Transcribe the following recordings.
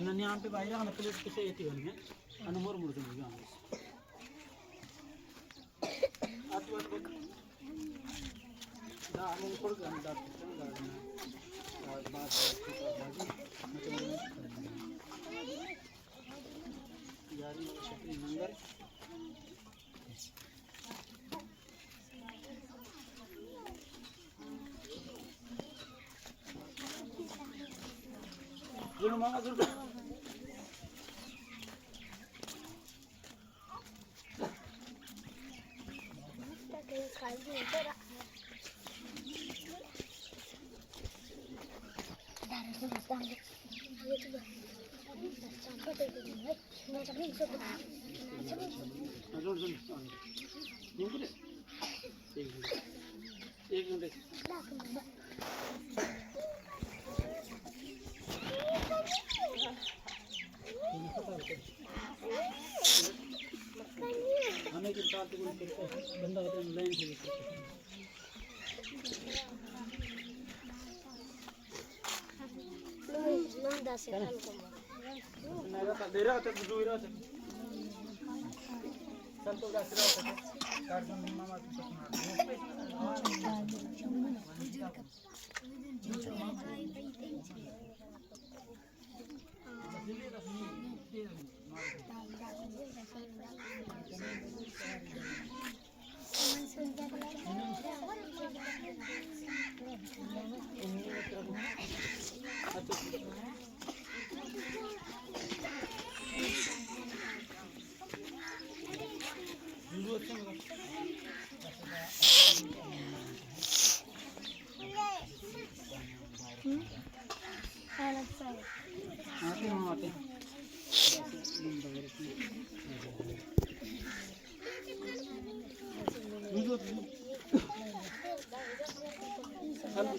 अनन्या पे बाहर आना प्लेट किसे येती है ना अनमोर मुर्दे मुझे आना आती बात बक दा हम ऊपर का दा और बात यारी शक्ति नंगर जुनू मामा जुनू एक मिनट हमें की तार को बंदा होता है लाइन से नंदा से कल को मेरा तो दे रहा था दो ही रहा था चल तो गा रहा था कार्ड में मामा की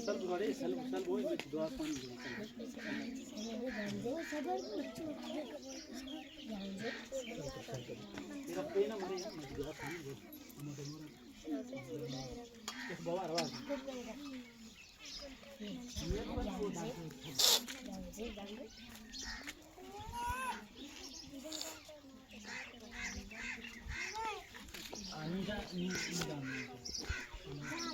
सल बड़े सल बोल में दुआ पानी तेरा पेना मरे मैं दुआ पानी दे मोटे मोटे एक बाबा रवा आनी जा नी